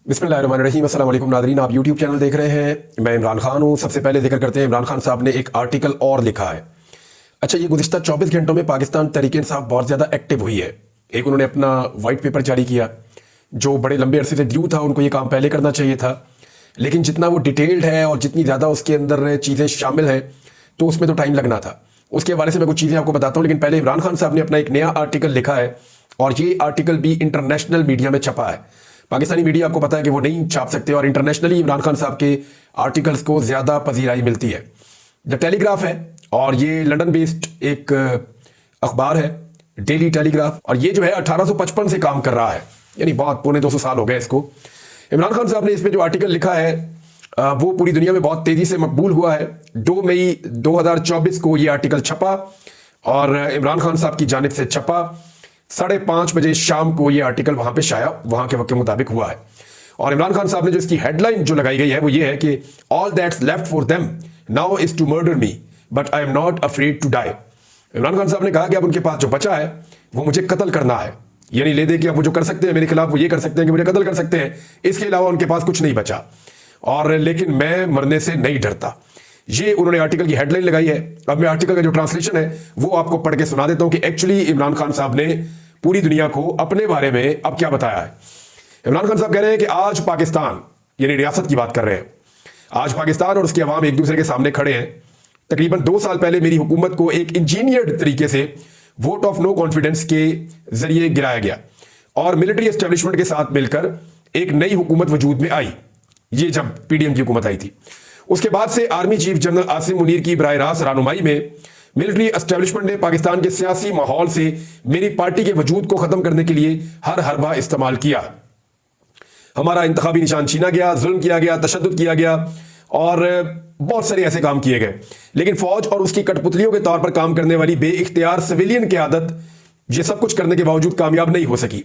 बिस्मिल्लाहिर्रहमानिर्रहीम। अस्सलाम वालेकुम नादरीन, आप यूट्यूब चैनल देख रहे हैं। मैं इमरान खान हूँ। सबसे पहले जिक्र करते हैं, इमरान खान साहब ने एक आर्टिकल और लिखा है। अच्छा, ये गुज़िश्ता 24 घंटों में पाकिस्तान तहरीक-ए-इंसाफ बहुत ज़्यादा एक्टिव हुई है। एक उन्होंने अपना वाइट पेपर जारी किया, जो बड़े लंबे अरसे से ड्यू था, उनको ये काम पहले करना चाहिए था, लेकिन जितना वो डिटेल्ड है और जितनी ज़्यादा उसके अंदर चीज़ें शामिल हैं तो उसमें तो टाइम लगना था। उसके हवाले से मैं कुछ चीज़ें आपको बताता हूँ, लेकिन पहले इमरान खान साहब ने अपना एक नया आर्टिकल लिखा है और ये आर्टिकल भी इंटरनेशनल मीडिया में छपा है। पाकिस्तानी मीडिया आपको पता है कि वो नहीं छाप सकते और इंटरनेशनली इमरान खान साहब के आर्टिकल्स को ज़्यादा पजीराई मिलती है। द टेलीग्राफ है और ये लंदन बेस्ड एक अखबार है, डेली टेलीग्राफ, और ये जो है 1855 से काम कर रहा है, यानी बहुत पौने 200 साल हो गए इसको। इमरान खान साहब ने इसमें जो आर्टिकल लिखा है वो पूरी दुनिया में बहुत तेज़ी से मकबूल हुआ है। 2 मई 2024 को ये आर्टिकल छपा और इमरान खान साहब की जानिब से छपा। 5:30 बजे शाम को ये आर्टिकल वहां पे शाया, वहां के वक्त के मुताबिक हुआ है। और इमरान खान साहब ने जो इसकी हेडलाइन जो लगाई गई है वो ये है कि all that's left for them now is to murder me but I am not afraid to die. Imran Khan साहब ने कहा कि अब उनके पास जो बचा है वो मुझे कत्ल करना है, यानी ले दे कि अब वो जो कर सकते हैं मेरे खिलाफ वो ये कर सकते हैं कि मुझे कत्ल कर सकते हैं, इसके अलावा उनके पास कुछ नहीं बचा, और लेकिन मैं मरने से नहीं डरता। ये उन्होंने आर्टिकल की हेडलाइन लगाई है। अब मैं आर्टिकल का जो ट्रांसलेशन है वो आपको पढ़ के सुना देता हूं कि एक्चुअली इमरान खान साहब ने पूरी दुनिया को अपने बारे में अब क्या बताया है। इमरान खान साहब कह रहे हैं कि आज पाकिस्तान, यानी रियासत की बात कर रहे हैं, आज पाकिस्तान और उसके अवाम एक दूसरे के सामने खड़े हैं। तकरीबन 2 साल पहले मेरी हुकूमत को एक इंजीनियर्ड तरीके से वोट ऑफ नो कॉन्फिडेंस के जरिए गिराया गया और मिलिट्री एस्टेब्लिशमेंट के साथ मिलकर एक नई हुकूमत वजूद में आई। ये जब पीडीएम की हुकूमत आई थी, उसके बाद से army chief general Asim Munir की बराह रास्त रहनुमाई में मिलिट्री एस्टेब्लिशमेंट ने पाकिस्तान के सियासी माहौल से मेरी पार्टी के वजूद को खत्म करने के लिए हर हरबा इस्तेमाल किया। हमारा इंतखाबी निशान छीना गया, जुल्म किया गया, तशद्दुद किया गया और बहुत सारे ऐसे काम किए गए, लेकिन फौज और उसकी कठपुतलियों के तौर पर काम करने वाली बेइख्तियार सिविलियन क़यादत ये सब कुछ करने के बावजूद कामयाब नहीं हो सकी।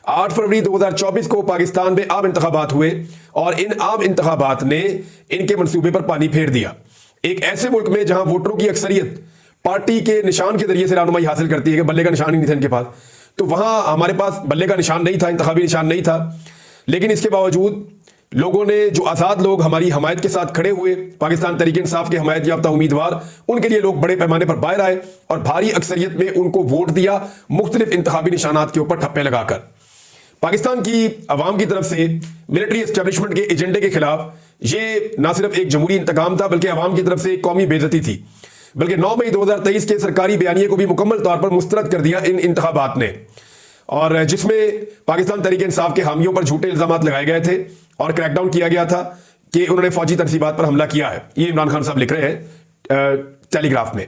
8 फरवरी 2024 को पाकिस्तान में आम इंतखाबात हुए और इन आम इंतखाबात ने इनके मंसूबे पर पानी फेर दिया। एक ऐसे मुल्क में जहां वोटरों की अक्सरियत पार्टी के निशान के जरिए से रहनुमाई हासिल करती है कि बल्ले का निशान ही नहीं था इनके पास, तो वहां हमारे पास बल्ले का निशान नहीं था, इंतखाबी निशान नहीं था, लेकिन इसके बावजूद लोगों ने, जो आज़ाद लोग हमारी हमायत के साथ खड़े हुए, पाकिस्तान तहरीक-ए-इंसाफ के हमायत याफ्ता उम्मीदवार, उनके लिए लोग बड़े पैमाने पर बाहर आए और भारी अक्सरियत में उनको वोट दिया, मुख्तलिफ इंतखाबी निशानात के ऊपर ठप्पे लगाकर। पाकिस्तान की अवाम की तरफ से मिलिट्री एस्टेब्लिशमेंट के एजेंडे के खिलाफ ये ना सिर्फ एक जमहूरी इंतकाम था बल्कि अवाम की तरफ से एक कौमी बेइज्जती थी। बल्कि 9 मई 2023 के सरकारी बयानिए को भी मुकम्मल तौर पर मुस्तरद कर दिया इन इंतखाबात ने, और जिसमें पाकिस्तान तहरीक-ए-इंसाफ के हामियों पर झूठे इल्जाम लगाए गए थे और क्रैकडाउन किया गया था कि उन्होंने फौजी तनसीबात पर हमला किया है। ये इमरान खान साहब लिख रहे हैं टेलीग्राफ में।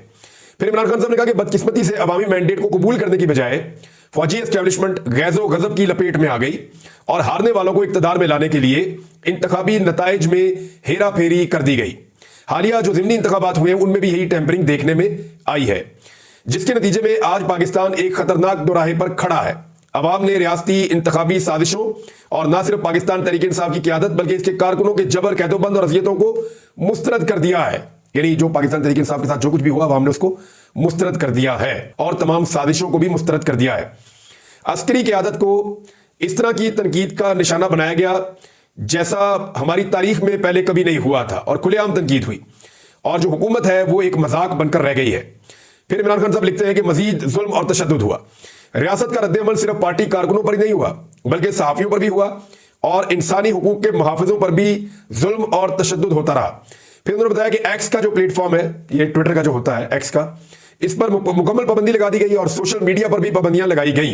फिर इमरान खान साहब ने कहा कि बदकिस्मती से अवामी मैंडेट को कबूल करने की बजाय फौजी एस्टेब्लिशमेंट गैज़ो गजब की लपेट में आ गई और हारने वालों को इक्तदार में लाने के लिए इंतखाबी नताइज में हेरा फेरी कर दी गई। हालिया जो ज़िमनी इंतखाबात हुए हैं उनमें भी यही टेम्परिंग देखने में आई है, जिसके नतीजे में आज पाकिस्तान एक खतरनाक दोराहे पर खड़ा है। अवाम ने रियासती इंतखाबी साजिशों और ना सिर्फ पाकिस्तान तहरीक-ए-इंसाफ की क़यादत बल्कि इसके कारकुनों के जबर, कैदोबंद और अज़ियतों को मुस्तरद कर दिया है। यानी जो पाकिस्तान तहरीक-ए-इंसाफ के साथ जो कुछ भी हुआ अवाम ने उसको मुस्तरद कर दिया है और तमाम साजिशों को भी मुस्तरद कर दिया है। अस्करी क़यादत को इस तरह की तनकीद का निशाना बनाया गया जैसा हमारी तारीख में पहले कभी नहीं हुआ था और खुलेआम तनकीद हुई, और जो हुकूमत है वो एक मजाक बनकर रह गई है। फिर इमरान खान साहब लिखते हैं कि मजीद जुल्म और तशद्दुद हुआ। रियासत का रद्द-ए-अमल सिर्फ पार्टी कारकुनों पर ही नहीं हुआ बल्कि सहाफियों पर भी हुआ और इंसानी हुकूक के मुहाफिजों पर भी जुल्म और तशद्दुद होता रहा। फिर उन्होंने बताया कि एक्स का जो प्लेटफॉर्म है, ये ट्विटर का जो होता है एक्स का, इस पर मुकम्मल पाबंदी लगा दी गई और सोशल मीडिया पर भी पाबंदियां लगाई गई।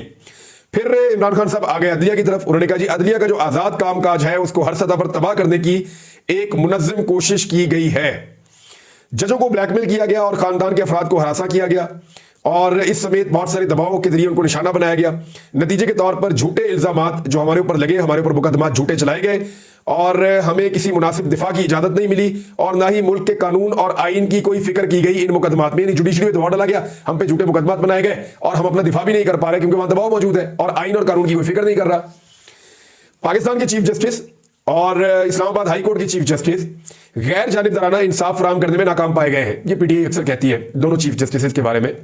फिर इमरान खान साहब आ गए अदलिया की तरफ। उन्होंने कहा जी अदलिया का जो आज़ाद कामकाज है उसको हर सतह पर तबाह करने की एक मुनज़्ज़म कोशिश की गई है। जजों को ब्लैकमेल किया गया और खानदान के अफराद को हरासा किया गया और इस समेत बहुत सारे दबाव के जरिए उनको निशाना बनाया गया। नतीजे के तौर पर झूठे इल्जामात जो हमारे ऊपर लगे, हमारे ऊपर मुकदमात झूठे चलाए गए और हमें किसी मुनासिब दिफा की इजाजत नहीं मिली और ना ही मुल्क के कानून और आइन की कोई फिक्र की गई इन मुकदमात में। जुडिशरी में दबाव डाला गया, हम पे झूठे मुकदमात बनाए गए और हम अपना दिफा भी नहीं कर पा रहे क्योंकि वहां दबाव मौजूद है और आइन और कानून की कोई फिक्र नहीं कर रहा। पाकिस्तान के चीफ जस्टिस और इस्लामाबाद हाई कोर्ट की चीफ जस्टिस गैर जानिबदाराना इंसाफ फराहम करने में नाकाम पाए गए हैं। ये पीटीआई अक्सर कहती है दोनों चीफ जस्टिस के बारे में,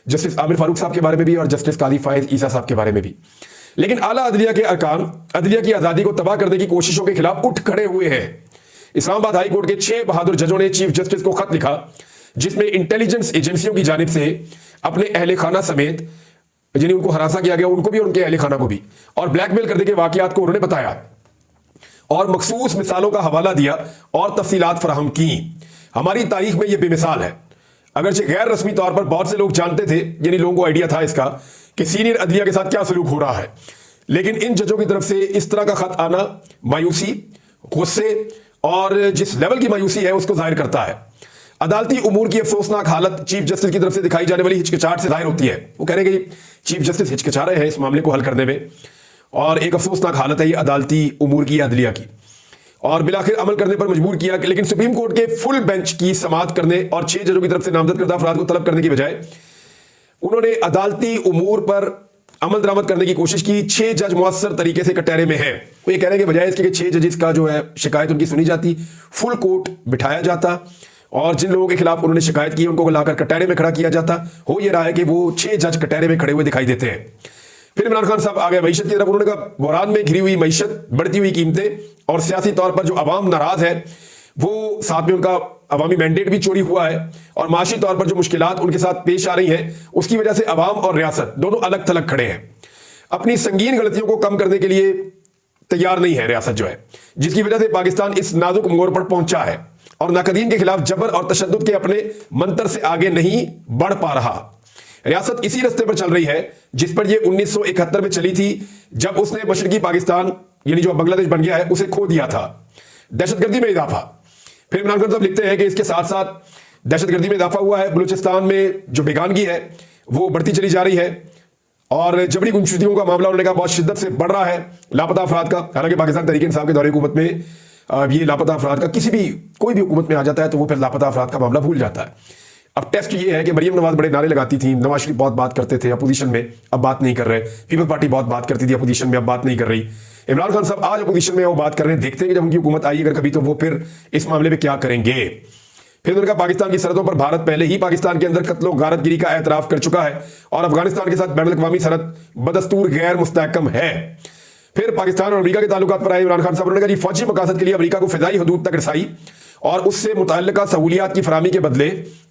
जस्टिस आमिर फारूक साहब के बारे में भी और जस्टिस काजी फायज ईसा साहब के बारे में भी। लेकिन आला अदलिया के अरकान अदलिया की आजादी को तबाह करने की कोशिशों के खिलाफ उठ खड़े हुए हैं। इस्लामाबाद हाई कोर्ट के 6 बहादुर जजों ने चीफ जस्टिस को खत लिखा जिसमें इंटेलिजेंस एजेंसियों की जानिब से अपने अहले खाना समेत जिन्हें उनको हरासा किया गया उनको भी और उनके अहले खाना को भी और ब्लैकमेल करने के वाकयात को उन्होंने बताया और मखसूस मिसालों का हवाला दिया और तफसीलात फराहम की। हमारी तारीख में यह बेमिसाल है। अगरचे गैर रस्मी तौर पर बहुत से लोग जानते थे, यानी लोगों को आइडिया था इसका कि सीनियर अदलिया के साथ क्या सलूक हो रहा है, लेकिन इन जजों की तरफ से इस तरह का खत आना मायूसी, गुस्से और जिस लेवल की मायूसी है उसको जाहिर करता है। अदालती उमूर की अफसोसनाक हालत चीफ जस्टिस की तरफ से दिखाई जाने वाली हिचकिचाहट से जाहिर होती है। वो कह रहे हैं कि चीफ जस्टिस हिचकिचा रहे हैं इस मामले को हल करने में और एक अफसोसनाक हालत है ये अदालती उमूर की, अदलिया की, और बिलाखिर अमल करने पर मजबूर किया। लेकिन सुप्रीम कोर्ट के फुल बेंच की समाअत करने और 6 जजों की तरफ से नामजद करदा अफराद को तलब करने की बजाय उन्होंने अदालती उमूर पर अमल दरामद करने की कोशिश की। 6 जज मुअस्सर तरीके से कटहरे में हैं। वो ये कहने के बजाय इसके 6 जजेस का जो है शिकायत उनकी सुनी जाती, फुल कोर्ट बिठाया जाता और जिन लोगों के खिलाफ उन्होंने शिकायत की उनको लाकर कटहरे में खड़ा किया जाता। हो ये रहा है कि वो 6 जज कटहरे में खड़े हुए दिखाई देते हैं। फिर इमरान खान साहब आ गए मईशत की तरफ। उन्होंने कहा बहरान में घिरी हुई मईशत, बढ़ती हुई कीमतें और सियासी तौर पर जो अवाम नाराज है वो साथ में उनका अवामी मैंडेट भी चोरी हुआ है और माशी तौर पर जो मुश्किलात उनके साथ पेश आ रही हैं उसकी वजह से अवाम और रियासत दोनों अलग थलग खड़े हैं। अपनी संगीन गलतियों को कम करने के लिए तैयार नहीं है रियासत जो है, जिसकी वजह से पाकिस्तान इस नाजुक मोड़ पर पहुंचा है और नाकदीन के खिलाफ जबर और तशद्दुद के अपने मंतर से आगे नहीं बढ़ पा रहा। रियासत इसी रास्ते पर चल रही है जिस पर यह 1971 में चली थी जब उसने मशरकी पाकिस्तान यानी जो बांग्लादेश बन गया है उसे खो दिया था। दहशतगर्दी में इजाफा। फिर इमरान खान साहब लिखते हैं कि इसके साथ साथ दहशतगर्दी में इजाफा हुआ है, बलूचिस्तान में जो बेगानगी है वो बढ़ती चली जा रही है और जबरी गुमशुदगियों का मामला उन्होंने कहा बहुत शिद्दत से बढ़ रहा है। लापता अफराद का, हालांकि पाकिस्तान तहरीक इंसाफ के दौरे हुकूमत में ये लापता अफराद का कोई भी हुकूमत में आ जाता है तो वो फिर लापता अफराद का मामला भूल जाता है। अब टेस्ट ये है कि मरियम नवाज बड़े नारे लगाती थी, नवाज शरीफ बहुत बात करते थे अपोजिशन में, अब बात नहीं कर रहे। पीपल्स पार्टी बहुत बात करती थी अपोजिशन में, अब बात नहीं कर रही। इमरान खान साहब आज अपोजिशन में वो बात कर रहे हैं, देखते हैं कि जब उनकी हुकूमत आई अगर कभी तो वो फिर इस मामले में क्या करेंगे। फिर उन्होंने कहा पाकिस्तान की सरहदों पर भारत पहले ही पाकिस्तान के अंदर कत्लो गारतगिरी का एतराफ कर चुका है और अफगानिस्तान के साथ बैनुल-अक़वामी सरहद बदस्तूर गैर मुस्तहकम है। फिर पाकिस्तान और अमेरिका के ताल्लुकात पर आए इमरान खान साहब, उन्होंने कहा जी फौजी मकासद के लिए अमेरिका को फिजाई हदूद तक रसाई और उससे मुतल्लिका सहूलियात की फराहमी के बदले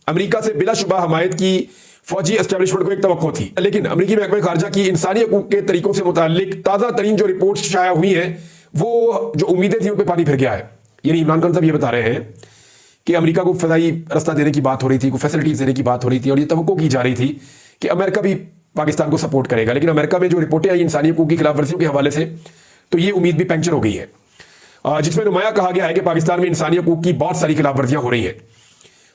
अमेरिका से बिलाशुबा हमायत की फौजी एस्टेब्लिशमेंट को एक तवक्को थी। लेकिन अमेरिकी महकमे खारजा की इंसानी हकूक के तरीकों से मुताल्लिक ताज़ा तरीन जो रिपोर्ट्स शाया हुई हैं वो जो उम्मीदें थी उन पर पानी फिर गया है। यानी इमरान खान साहब ये बता रहे हैं कि अमेरिका को फजाई रास्ता देने की बात हो रही थी, को फैसिलिटीज देने की बात हो रही थी और ये तवक्को की जा रही थी कि अमेरिका भी पाकिस्तान को सपोर्ट करेगा। लेकिन अमेरिका में जो रिपोर्टें आई इंसानी हकूक की खिलाफ वर्जियों के हवाले से तो ये उम्मीद भी पंक्चर हो गई है, जिसमें नुमाया कहा गया है कि पाकिस्तान में इंसानी हकूक की बहुत सारी खिलाफ वर्जियां हो रही है।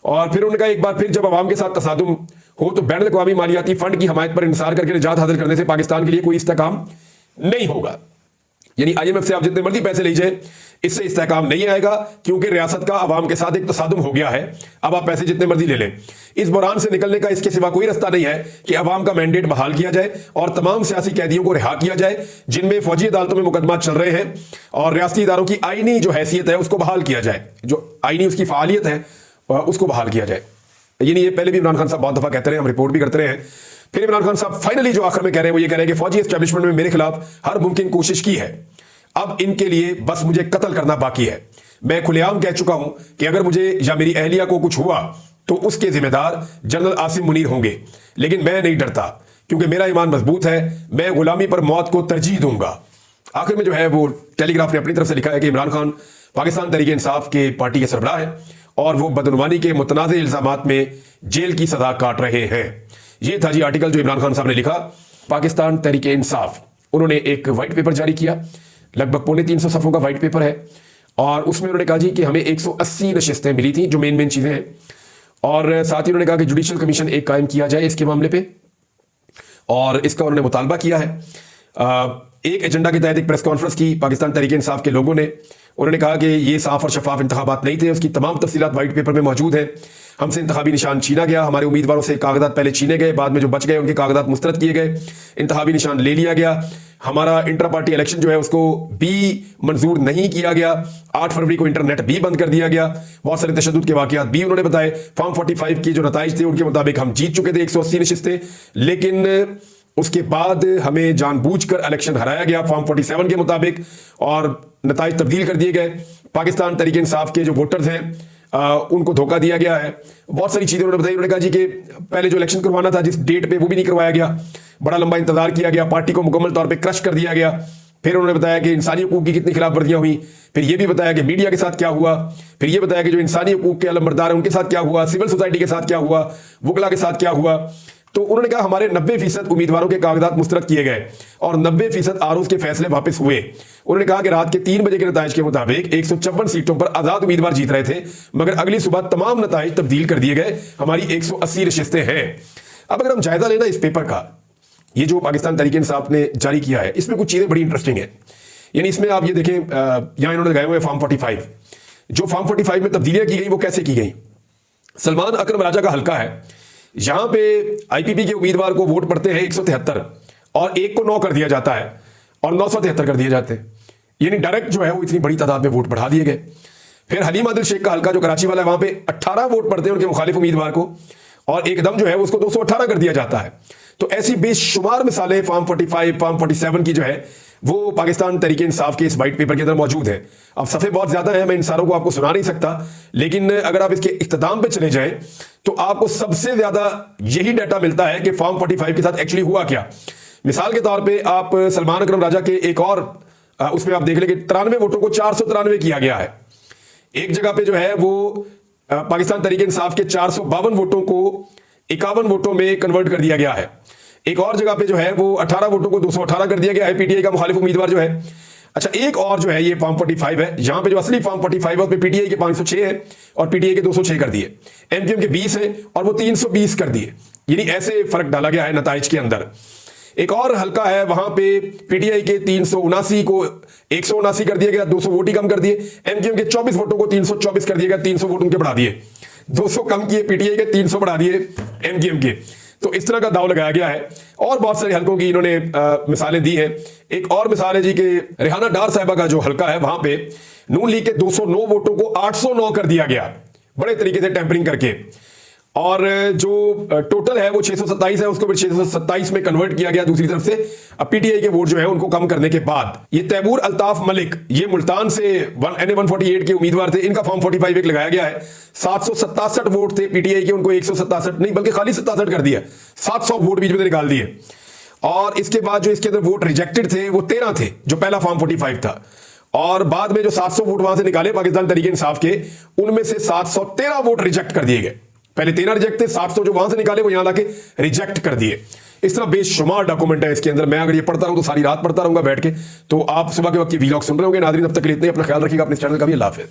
और फिर उन्होंने कहा एक बार फिर जब अवाम के साथ तसादुम हो तो बैनुल-अक़वामी मालियाती फंड की हमायत पर इंसार करके निजात हासिल करने से पाकिस्तान के लिए कोई इस्तेहकाम नहीं होगा। यानी IMF से आप जितने मर्जी पैसे लीजिए इससे इस्तेहकाम नहीं आएगा क्योंकि रियासत का अवाम के साथ एक तसादुम हो गया है। अब आप पैसे जितने मर्जी ले लें, इस बुरान से निकलने का इसके सिवा कोई रास्ता नहीं है कि अवाम का मैंडेट बहाल किया जाए और तमाम सियासी कैदियों को रिहा किया जाए जिनमें फौजी अदालतों में मुकदमा चल रहे हैं और रियासती इदारों की आईनी जो हैसियत है उसको बहाल किया जाए, जो आईनी उसकी फालियत है उसको बहाल किया जाए। यानी ये पहले भी इमरान खान साहब बहुत दफा कहते रहे, हम रिपोर्ट भी करते रहे हैं। फिर इमरान खान साहब फाइनली जो आखिर में कह रहे हैं वो ये कह रहे हैं कि फौजी एस्टेब्लिशमेंट में मेरे खिलाफ हर मुमकिन कोशिश की है, अब इनके लिए बस मुझे कत्ल करना बाकी है। मैं खुलेआम कह चुका हूं कि अगर मुझे या मेरी अहलिया को कुछ हुआ तो उसके जिम्मेदार जनरल आसिम मुनीर होंगे, लेकिन मैं नहीं डरता क्योंकि मेरा ईमान मजबूत है, मैं गुलामी पर मौत को तरजीह दूंगा। आखिर में जो है वो टेलीग्राफ ने अपनी तरफ से लिखा है कि इमरान खान पाकिस्तान तहरीक इंसाफ के पार्टी के सरबराह है और वो बदनुमानी के मुतनाज़े इल्जामात में जेल की सजा काट रहे हैं। ये था जी आर्टिकल जो इमरान खान साहब ने लिखा। पाकिस्तान तहरीक इंसाफ उन्होंने एक व्हाइट पेपर जारी किया, लगभग 350 सफ़ों का व्हाइट पेपर है और उसमें उन्होंने कहा जी कि हमें 180 नशिस्तें मिली थी जो मेन चीज़ें हैं और साथ ही उन्होंने कहा कि जुडिशल कमीशन एक कायम किया जाए इसके मामले पे और इसका उन्होंने मुतालबा किया है। एक एजेंडा के तहत एक प्रेस कॉन्फ्रेंस की पाकिस्तान तहरीक इंसाफ के लोगों ने, उन्होंने कहा कि ये साफ और शफाफ इंतखाबात नहीं थे, उसकी तमाम तफसीलात व्हाइट पेपर में मौजूद है। हमसे इंतखाबी निशान छीना गया, हमारे उम्मीदवारों से कागजात पहले छीने गए, बाद में जो बच गए उनके कागजात मुस्तरद किए गए, इंतखाबी निशान ले लिया गया, हमारा इंटर पार्टी इलेक्शन जो है उसको भी मंजूर नहीं किया गया, 8 फरवरी को इंटरनेट भी बंद कर दिया गया, बहुत सारे तशद्दुद के वाकयात भी उन्होंने बताए। फॉर्म 45 की जो नताइज थे उनके मुताबिक हम जीत चुके थे 180 नशिस्तें, लेकिन उसके बाद हमें जानबूझकर इलेक्शन हराया गया फॉर्म 47 के मुताबिक और नताइज तब्दील कर दिए गए। पाकिस्तान तहरीक इंसाफ के जो वोटर्स हैं उनको धोखा दिया गया है। बहुत सारी चीजें उन्होंने बताई। उन्होंने कहा जी कि पहले जो इलेक्शन करवाना था जिस डेट पे वो भी नहीं करवाया गया, बड़ा लंबा इंतजार किया गया, पार्टी को मुकम्मल तौर पे क्रश कर दिया गया। फिर उन्होंने बताया कि इंसानी हकूक की कितनी खिलाफ वर्जियां हुई। फिर ये भी बताया कि मीडिया के साथ क्या हुआ। फिर ये बताया कि जो इंसानी हकूक के अलमबरदार हैं उनके साथ क्या हुआ, सिविल सोसाइटी के साथ क्या हुआ, वकला के साथ क्या हुआ। तो उन्होंने कहा हमारे 90% उम्मीदवारों के कागजात मुस्तरद किए गए और 90% आरोज के फैसले वापस हुए। उन्होंने कहा कि रात के 3 बजे के नताइज के मुताबिक 156 सीटों पर आजाद उम्मीदवार जीत रहे थे, मगर अगली सुबह तमाम नताइज तब्दील कर दिए गए। हमारी 180 नशिस्तें हैं। अब अगर हम जायजा लेना इस पेपर का, ये जो पाकिस्तान तहरीक इंसाफ ने जारी किया है, इसमें कुछ चीजें बड़ी इंटरेस्टिंग है। यानी इसमें आप ये देखें, यहां इन्होंने लगाए हुए फॉर्म 45। जो फॉर्म 45 में तब्दीलियां की गई वो कैसे की गई। सलमान अकरम राजा का हल्का है, यहां पे आईपीपी के उम्मीदवार को वोट पड़ते हैं 173 और एक को 9 कर दिया जाता है और 973 कर दिए जाते हैं। यानी डायरेक्ट जो है वो इतनी बड़ी तादाद में वोट बढ़ा दिए गए। फिर हलीम आदिल शेख का हल्का जो कराची वाला है, वहां पे 18 वोट पड़ते हैं उनके मुखालिफ उम्मीदवार को और एकदम जो है उसको 218 कर दिया जाता है। तो ऐसी बेशुमार मिसालें फॉर्म 45, फॉर्म 47 की जो है वो पाकिस्तान तहरीक इंसाफ के इस वाइट पेपर के अंदर मौजूद है। अब सफ़े बहुत ज्यादा है, मैं इन सारों को आपको सुना नहीं सकता, लेकिन अगर आप इसके इख्तिताम पे चले जाएं तो आपको सबसे ज्यादा यही डाटा मिलता है कि फॉर्म 45 के साथ एक्चुअली हुआ क्या। मिसाल के तौर पर आप सलमान अकरम राजा के एक और उसमें आप देख लेंगे 93 वोटों को 493 किया गया है। एक जगह पे जो है वो पाकिस्तान तहरीक इंसाफ के 452 वोटों को 51 वोटों में कन्वर्ट कर दिया गया है। एक और जगह पे जो है वो 18 वोटों को 218 कर दिया गया है, पीटीआई का मुखालिफ उम्मीदवार जो है। अच्छा, एक और जो है ये फॉर्म 45 है, यहां पे जो असली फॉर्म 45 है उसमें पीटीआई के 506 है और पीटीआई के 206 कर दिए, एमक्यूएम के 20 है और वो 320 कर दिए। यानी ऐसे फर्क डाला गया है नताइज के अंदर। एक और हल्का है, वहां पे पीटीआई के 379 को 179 कर दिया गया, 200 वोट ही कम कर दिए। एमक्यूएम के 24 वोटों को 324 कर दिया गया, 300 वोट उनके बढ़ा दिए। 200 कम किए पीटीआई के, 300 बढ़ा दिए एमक्यूएम के। तो इस तरह का दाव लगाया गया है और बहुत सारे हल्कों की इन्होंने मिसालें दी हैं। एक और मिसाल है जी कि रेहाना डार साहिबा का जो हल्का है वहां पे नून लीग के 209 वोटों को 809 कर दिया गया, बड़े तरीके से टेम्परिंग करके। और जो टोटल है वो 627 है, उसको फिर 627 में कन्वर्ट किया गया दूसरी तरफ से। अब पीटीआई के वोट जो है उनको कम करने के बाद ये तैमूर अल्ताफ मलिक, ये मुल्तान से NA 148 के उम्मीदवार थे, इनका फॉर्म 45 एक लगाया गया है। 767 वोट थे पीटीआई के, उनको 167 नहीं बल्कि खाली 67 कर दिया, 700 वोट बीच में निकाल दिए। और इसके बाद जो इसके अंदर वोट रिजेक्टेड थे वो 13 थे, जो पहला फॉर्म 45 था। और बाद में जो 700 वोट वहां से निकाले पाकिस्तान तहरीक इंसाफ के, उनमें से 713 वोट रिजेक्ट कर दिए गए। पहले 13 रिजेक्ट थे, 700 जो वहां से निकाले वो यहां लाके रिजेक्ट कर दिए। इस तरह बेशुमार डॉक्यूमेंट है इसके अंदर। मैं अगर ये पढ़ता रहूं तो सारी रात पढ़ता रहूंगा बैठ के। तो आप सुबह के वक्त की वीलॉग सुन रहे होंगे। नाज़रीन, तब तक के लिए इतना ही, अपना ख्याल रखिएगा, अपने चैनल का भी। अल्लाह हाफ़िज़।